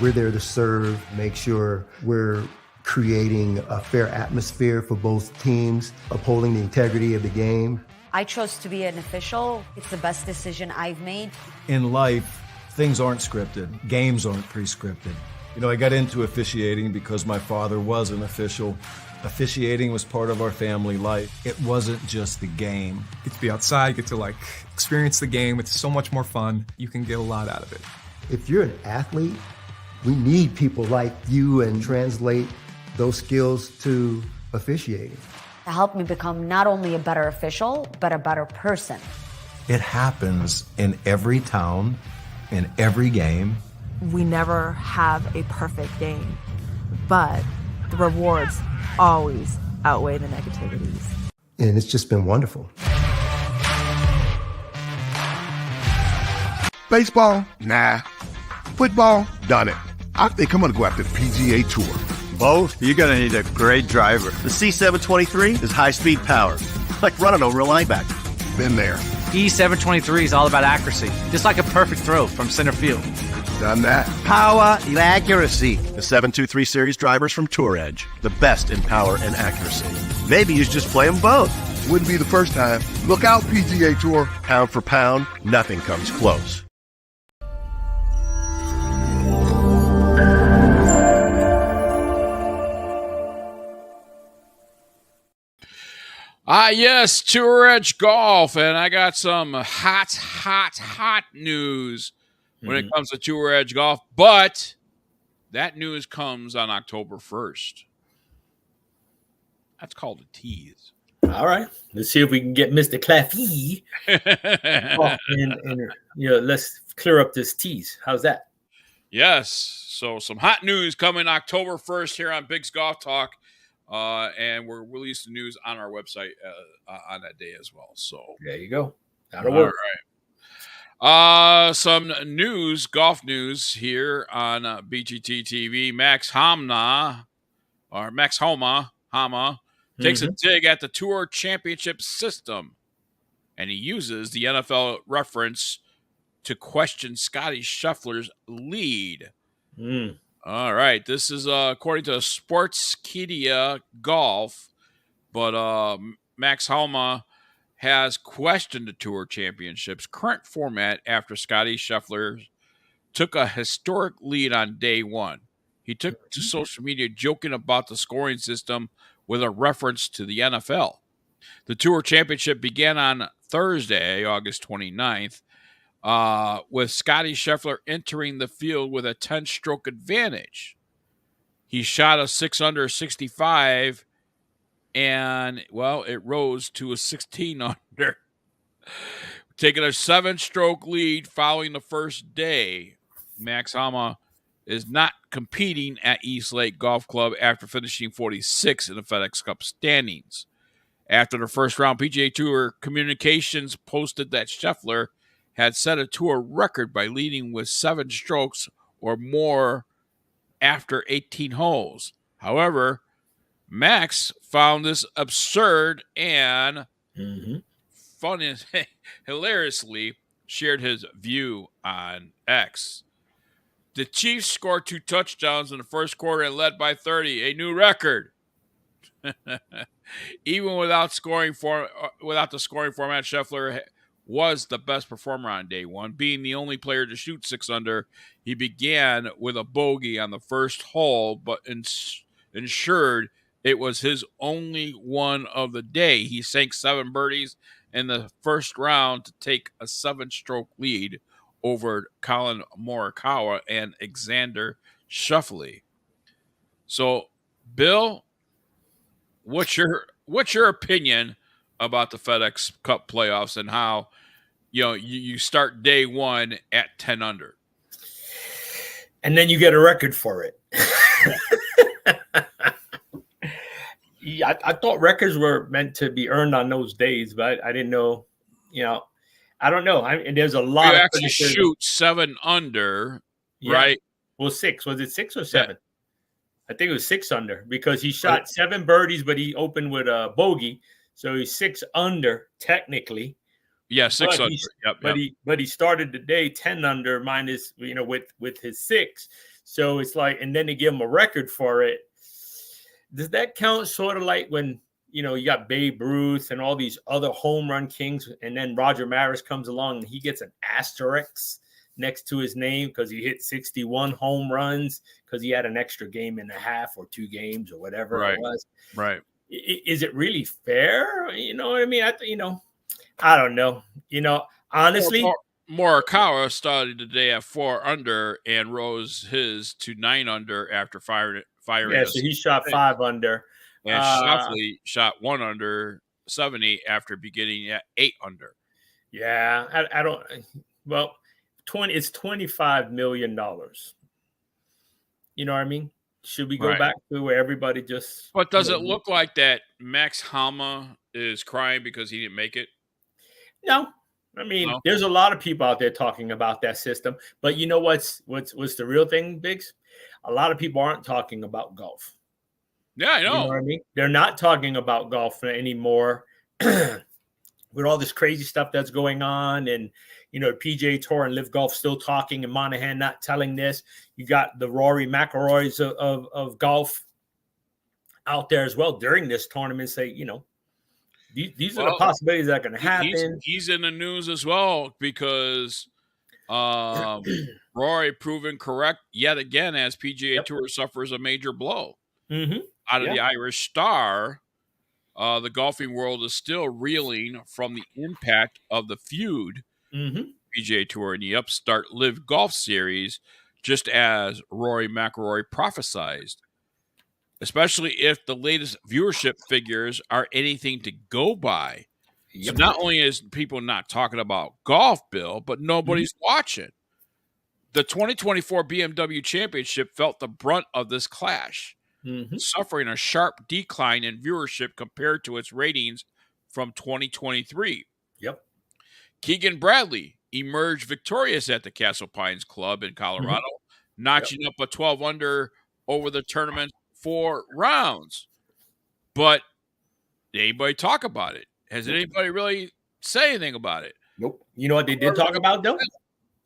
We're there to serve, make sure we're creating a fair atmosphere for both teams, upholding the integrity of the game. I chose to be an official. It's the best decision I've made. In life, things aren't scripted. Games aren't pre-scripted. You know, I got into officiating because my father was an official. Officiating was part of our family life. It wasn't just the game. Get to be outside, get to experience the game. It's so much more fun. You can get a lot out of it. If you're an athlete, we need people like you and translate those skills to officiating. It helped me become not only a better official, but a better person. It happens in every town, in every game. We never have a perfect game, but the rewards always outweigh the negativities. And it's just been wonderful. Baseball? Nah. Football? Done it. I think I'm going to go after the PGA Tour. Both? You're going to need a great driver. The C723 is high-speed power, like running over a linebacker. Been there. E723 is all about accuracy, just like a perfect throw from center field. Done that. Power and accuracy. The 723 series drivers from Tour Edge, the best in power and accuracy. Maybe you should just play them both. Wouldn't be the first time. Look out, PGA Tour. Pound for pound, nothing comes close. Yes, Tour Edge Golf, and I got some hot news when it comes to Tour Edge Golf, but that news comes on October 1st. That's called a tease. All right, let's see if we can get Mr. Claffey and let's clear up this tease. How's that? Yes, so some hot news coming October 1st here on Big's Golf Talk. And we'll release the news on our website on that day as well. So there you go. That'll work. All right. Some news, golf news here on BGT TV. Max Homa takes a dig at the Tour Championship system, and he uses the NFL reference to question Scotty Scheffler's lead. All right, this is according to Sportskeeda Golf, but Max Homa has questioned the Tour Championship's current format after Scotty Scheffler took a historic lead on day one. He took to social media joking about the scoring system with a reference to the NFL. The Tour Championship began on Thursday, August 29th, with Scotty Scheffler entering the field with a 10-stroke advantage. He shot a 6-under 65, and, well, it rose to a 16-under. Taking a 7-stroke lead following the first day, Max Homa is not competing at East Lake Golf Club after finishing 46 in the FedEx Cup standings. After the first round, PGA Tour Communications posted that Scheffler had set a tour record by leading with 7 strokes or more after 18 holes. However, Max found this absurd and hilariously shared his view on X. The Chiefs scored 2 touchdowns in the first quarter and led by 30, a new record. Even without the scoring format, Scheffler was the best performer on day one. Being the only player to shoot 6 under, he began with a bogey on the first hole, but ensured it was his only one of the day. He sank 7 birdies in the first round to take a 7-stroke lead over Colin Morikawa and Xander Schauffele. So, Bill, what's your opinion about the FedEx Cup playoffs and how you start day one at 10 under, and then you get a record for it? Yeah, I thought records were meant to be earned on those days, but I didn't know. I don't know. And there's a lot you of actually shoot 7 under, right? Well, 6. Was it 6 or 7? I think it was 6 under because he shot 7 birdies, but he opened with a bogey. So he's 6 under technically. Yeah, 6 under. But he started the day 10 under minus, with his 6. So it's like, and then they give him a record for it. Does that count sort of like when, you got Babe Ruth and all these other home run kings, and then Roger Maris comes along and he gets an asterisk next to his name because he hit 61 home runs because he had an extra game and a half or 2 games or whatever it was. Right. Is it really fair? You know what I mean? I don't know. Honestly, Morikawa started today at 4 under and rose his to 9 under after firing. Yeah, so he shot 5 under. And Schauffele shot 1 under 70 after beginning at 8 under. Yeah, I don't. Well, it's $25 million. You know what I mean? Should we go back to where everybody just? But does it look like that Max Hama is crying because he didn't make it? No. I mean, there's a lot of people out there talking about that system. But you know what's the real thing, Biggs? A lot of people aren't talking about golf. Yeah, I know. You know what I mean? They're not talking about golf anymore with all this crazy stuff that's going on. And, PGA Tour and Live Golf still talking and Monahan not telling this. You got the Rory McIlroys of golf out there as well during this tournament say, these are the possibilities that are going to happen. He's in the news as well because Rory proven correct yet again as PGA Tour suffers a major blow. Out of the Irish Star, the golfing world is still reeling from the impact of the feud PGA Tour and the upstart Live Golf Series, just as Rory McIlroy prophesied. Especially if the latest viewership figures are anything to go by. So not only is people not talking about golf, Bill, but nobody's watching. The 2024 BMW Championship felt the brunt of this clash, suffering a sharp decline in viewership compared to its ratings from 2023. Keegan Bradley emerged victorious at the Castle Pines Club in Colorado, notching up a 12 under over the tournament 4 rounds. But did anybody talk about it? Has anybody really say anything about it? Nope. You know what they did talk about, though?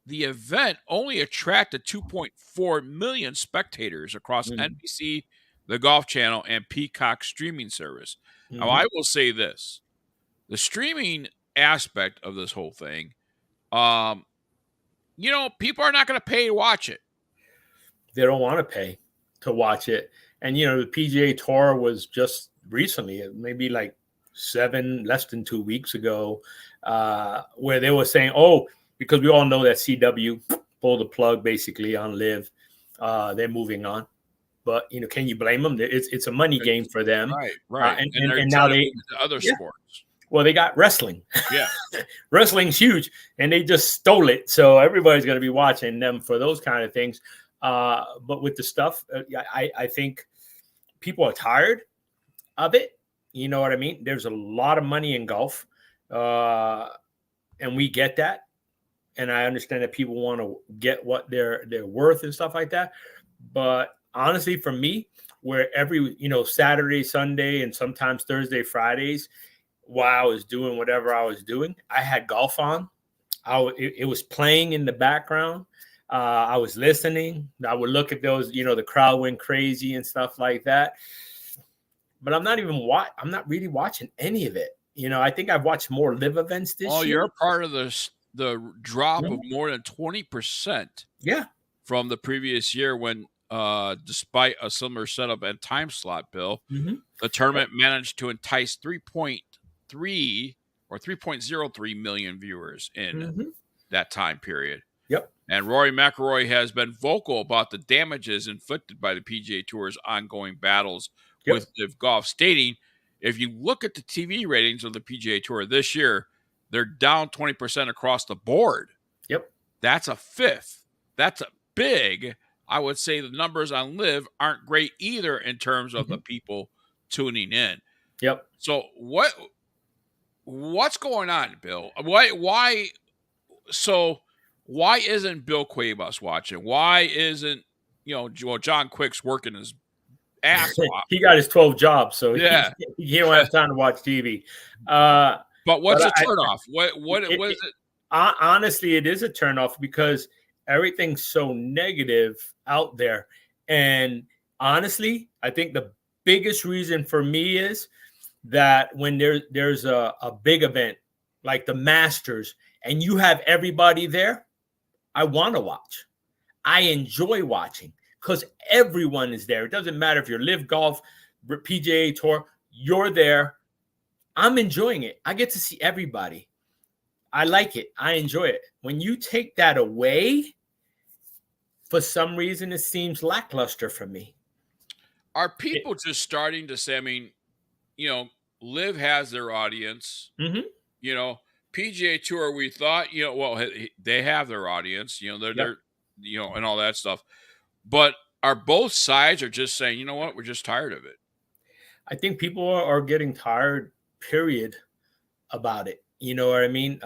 The event only attracted 2.4 million spectators across NBC, the Golf Channel, and Peacock streaming service. Now, I will say this. The streaming aspect of this whole thing, people are not going to pay to watch it. They don't want to pay to watch it. And, the PGA Tour was just recently, maybe like less than 2 weeks ago, where they were saying, because we all know that CW pulled the plug basically on Live. They're moving on. But, can you blame them? It's a money game for them. Right. And now they other sports. Well, they got wrestling. Yeah. Wrestling's huge, and they just stole it. So everybody's going to be watching them for those kind of things. But with the stuff, I think people are tired of it. You know what I mean? There's a lot of money in golf, and we get that. And I understand that people want to get what they're worth and stuff like that. But honestly, for me, where every Saturday, Sunday, and sometimes Thursday, Fridays, while I was doing whatever I was doing, I had golf on. It was playing in the background. I was listening. I would look at those, the crowd went crazy and stuff like that. But I'm not really watching any of it. I think I've watched more Live events this year. You're part of the drop of more than 20%. Yeah. From the previous year when, despite a similar setup and time slot, Bill, the tournament managed to entice 3.3 or 3.03 million viewers in that time period. Yep. And Rory McIlroy has been vocal about the damages inflicted by the PGA Tour's ongoing battles with Live Golf, stating, if you look at the TV ratings of the PGA Tour this year, they're down 20% across the board. Yep. That's a fifth. That's a big. I would say the numbers on Live aren't great either in terms of the people tuning in. Yep. So what's going on, Bill? Why isn't Bill Cuevas watching? Why isn't John Quick's working his ass off? He got his 12 jobs, so he don't have time to watch TV. But what's a turnoff? What is it? Honestly, it is a turnoff because everything's so negative out there. And honestly, I think the biggest reason for me is that when there's a big event like the Masters and you have everybody there, I want to watch. I enjoy watching because everyone is there. It doesn't matter if you're Live Golf, PGA Tour, you're there. I'm enjoying it. I get to see everybody. I like it. I enjoy it. When you take that away, for some reason, it seems lackluster for me. Are people just starting to say, I mean, Live has their audience, PGA Tour, we thought, well, they have their audience, they're and all that stuff. But are both sides are just saying, you know what, we're just tired of it? I think people are getting tired, period, about it. You know what I mean?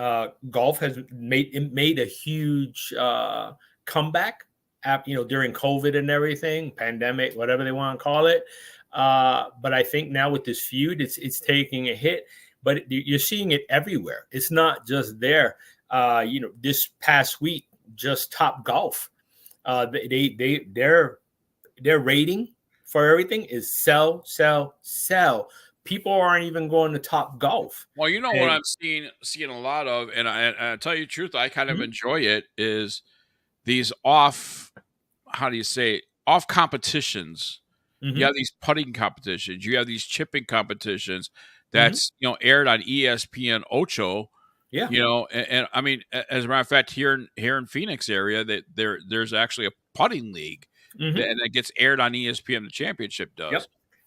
Golf has made a huge comeback, during COVID and everything, pandemic, whatever they want to call it. But I think now with this feud, it's taking a hit. But you're seeing it everywhere. It's not just there. This past week, just Top Golf, their rating for everything is sell, sell, sell. People aren't even going to Top Golf. Well, what I'm seeing a lot of, and I tell you the truth, I kind of enjoy it, is these off competitions. You have these putting competitions. You have these chipping competitions that's, aired on ESPN Ocho. Yeah. And I mean, as a matter of fact, here in Phoenix area, that there's actually a putting league and that gets aired on ESPN. The championship does. Yep.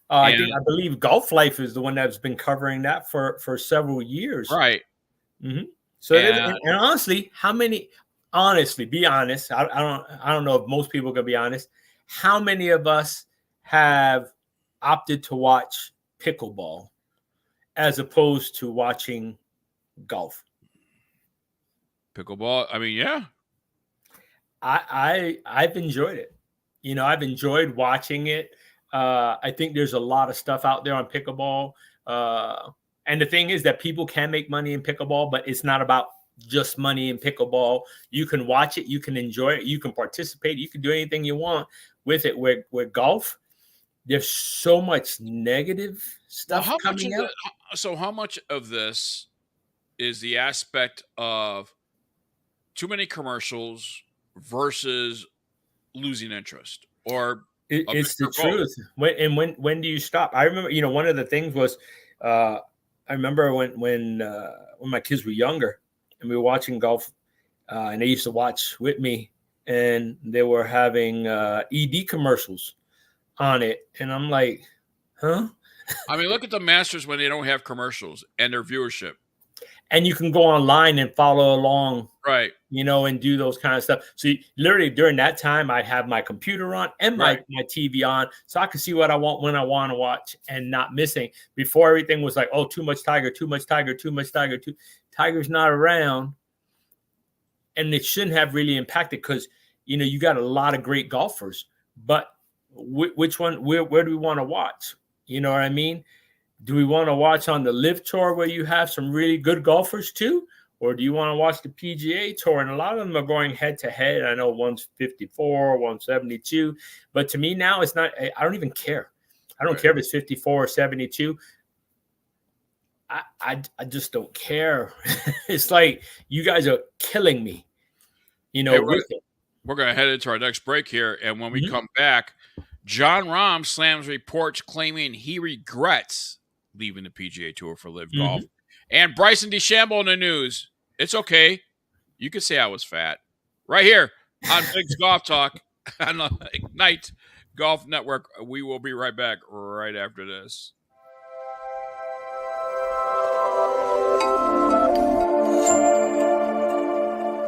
I believe Golf Life is the one that's been covering that for several years. Right. So, and honestly, be honest. I don't know if most people can be honest. How many of us have opted to watch pickleball as opposed to watching golf? Pickleball. I mean, yeah. I've enjoyed it. I've enjoyed watching it. I think there's a lot of stuff out there on pickleball. And the thing is that people can make money in pickleball, but it's not about just money in pickleball. You can watch it. You can enjoy it. You can participate. You can do anything you want with it. With golf, there's so much negative stuff coming out. So how much of this is the aspect of too many commercials versus losing interest? Or it's the truth. When do you stop? I remember, one of the things was, I remember when my kids were younger and we were watching golf, and they used to watch with me, and they were having ED commercials on it, and I'm like, huh? I mean, look at the Masters when they don't have commercials and their viewership. And you can go online and follow along, right? And do those kind of stuff. So literally during that time, I'd have my computer on and my TV on, so I could see what I want when I want to watch and not missing. Before, everything was like, oh, too much Tiger, too much Tiger, too much Tiger. Tiger's not around, and it shouldn't have really impacted because you got a lot of great golfers, but which one? Where do we want to watch? You know what I mean? Do we want to watch on the Live Tour where you have some really good golfers too? Or do you want to watch the PGA Tour? And a lot of them are going head to head. I know one's 54, one's 72. But to me now, it's not, I don't even care. I don't care if it's 54 or 72. I just don't care. It's like you guys are killing me, with it. We're going to head into our next break here. And when we come back, John Rahm slams reports claiming he regrets leaving the PGA Tour for Live Golf. And Bryson DeChambeau in the news. It's okay. You could say I was fat. Right here on Big's Golf Talk on the Ignite Golf Network. We will be right back right after this.